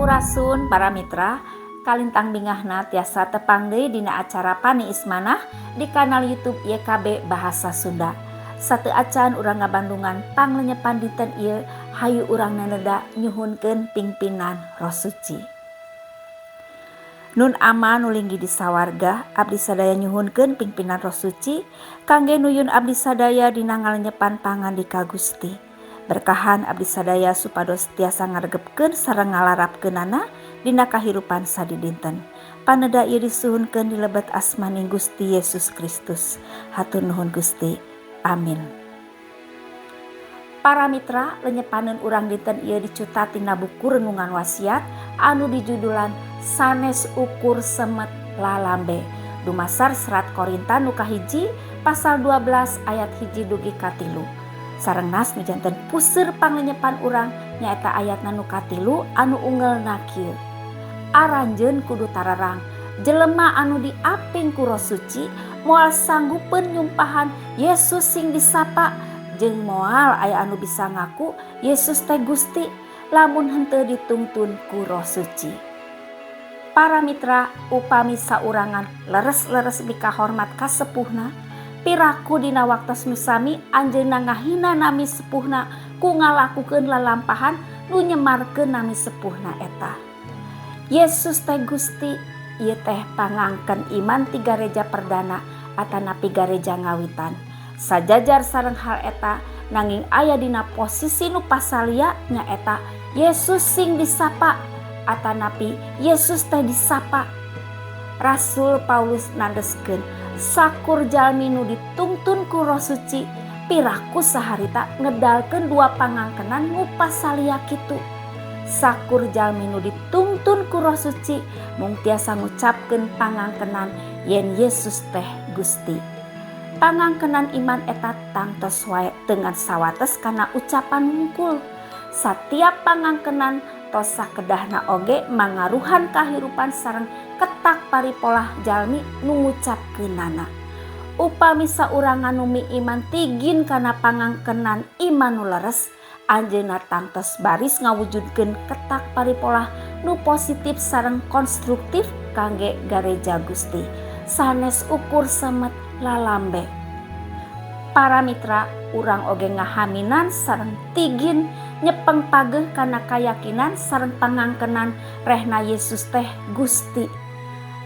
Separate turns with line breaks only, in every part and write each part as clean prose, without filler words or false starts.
Sampurasun para mitra, kalintang bingahna tiasa tepang deui dina acara Pani Ismanah di kanal YouTube YKB Bahasa Sunda. Satu acan urang ngabandungan panglenyepan dinten ieu hayu urang naneda nyuhunkeun pingpinan Roh Suci. Nun ama nulinggi di sawarga, abdi sadaya nyuhunkeun pingpinan Roh Suci kangge nuyun abdi sadaya dina ngalenyepan pangandika Gusti. Berkahan abdi sadaya supados tiasa ngaregepkeun sareng ngalarapkeunana dina kahirupan sadidinten. Paneda ieu disuhunkeun di lebet asmaning Gusti Yesus Kristus. Hatur nuhun Gusti. Amin. Para mitra, lenyepaneun urang dinten ieu dicutat tina buku renungan wasiat anu dijudulan Sanes Ukur Semet Lalambe. Dumasar serat Korinta nu kahiji pasal 12 ayat 1 dugi ka 3. Sarengnas nu janten puseur panglenyepan urang nyaeta ayatna nu katilu anu ungelna kieu. Aranjeun kudu tararang, jelema anu diaping ku Roh Suci moal sanggupeun nyumpahan Yesus sing disapa jeung moal aya anu bisa ngaku Yesus teh Gusti lamun henteu ditungtun ku Roh Suci. Para mitra, upami saurangan leres-leres bikahormat ka sepuhna, piraku dina waktos nu sami anjeunna ngahina nami sepuhna ku ngalakukeun lalampahan nu nyemarkeun nami sepuhna eta. Yesus teh Gusti ieu teh pangangken iman ti gareja perdana atanapi gareja ngawitan. Sajajar sareng hal eta nanging aya dina posisi nu pasalia nyaeta Yesus sing disapa atanapi Yesus teh disapa. Rasul Paulus nandeskeun sakur jalmi nu ditungtun ku Roh Suci piraku saharita ngedalkeun dua pangangkenan nu pasalia kitu. Sakur jalmi nu ditungtun ku Roh Suci mung tiasa ngucapkeun pangangkenan yen Yesus teh Gusti. Pangangkenan iman eta tangtos wae dengan sawates kana ucapan mungkul. Satiap pangangkenan tos sakedahna oge mangaruhan kahirupan sareng ketak paripolah jalmi nu ngucapkeunana. Upami saurang nganumi iman tigin kana pangangkenan iman nu leres, anjeunna tangtos baris ngawujudkeun ketak paripolah nu positif sareng konstruktif kangge gareja Gusti. Sanes ukur semet lalambe. Para mitra, urang oge ngahaminan sareng tigin nyepeng pageh kana kayakinan sareng pangangkenan rehna Yesus teh Gusti.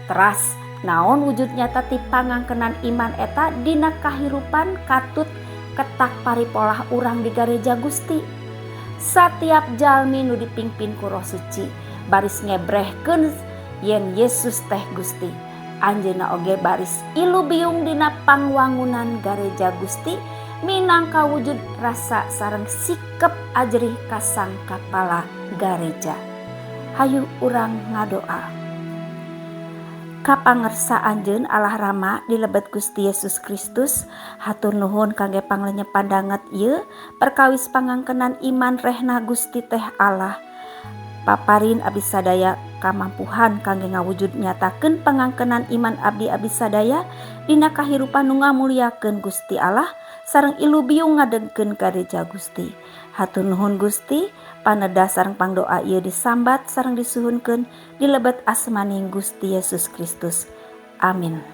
Teras naon wujud nyata ti pangangkenan iman eta dina kahirupan katut ketak paripolah urang di gareja Gusti. Satiap jalmi nu dipingpin ku Roh Suci baris ngebrehkeun yen Yesus teh Gusti. Anjeunna oge baris ilu biung dina pangwangunan gareja Gusti minangka wujud rasa sareng sikep ajrih ka sang kapala gareja. Hayu urang ngadoa. Kapangersa anjeun Allah Rama di lebet Gusti Yesus Kristus, hatur nuhun kangge panglenyepan danget ieu perkawis pangangkenan iman rehna Gusti teh Allah. Paparin abdi sadaya kamampuhan kangge ngawujud nyatakeun pangangkenan iman abdi sadaya dina kahirupan nu ngamuliakeun Gusti Allah sareng ilu biung ngadengkeun gareja Gusti. Hatur nuhun Gusti, paneda sareng pangdoa ieu disambat sareng disuhunkeun di lebet asmaning Gusti Yesus Kristus. Amin.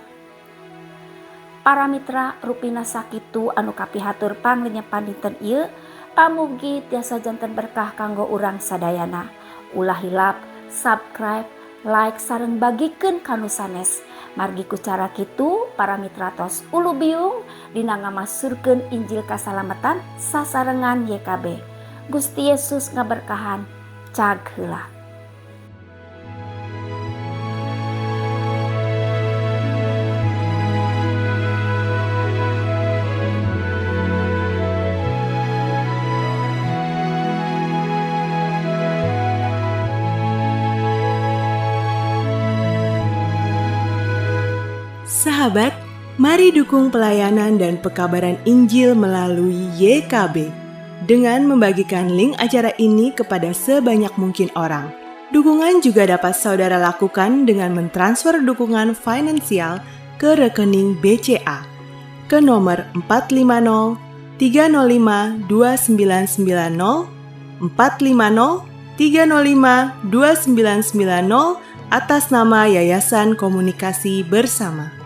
Para mitra, rupina sakitu anu kapihatur panglenyepan dinten ieu, pamugi tiasa janten berkah kanggo urang sadayana. Ulah hilap, subscribe, like sareng bagikeun kanu sanes. Margi ku cara kitu para mitra tos ulu biung dina ngamasurkeun Injil kasalametan sasarengan YKB. Gusti Yesus ngaberkahan. Cag heula.
Sahabat, mari dukung pelayanan dan pekabaran Injil melalui YKB dengan membagikan link acara ini kepada sebanyak mungkin orang. Dukungan juga dapat saudara lakukan dengan mentransfer dukungan finansial ke rekening BCA ke nomor 450 305 2990 450 305 2990 atas nama Yayasan Komunikasi Bersama.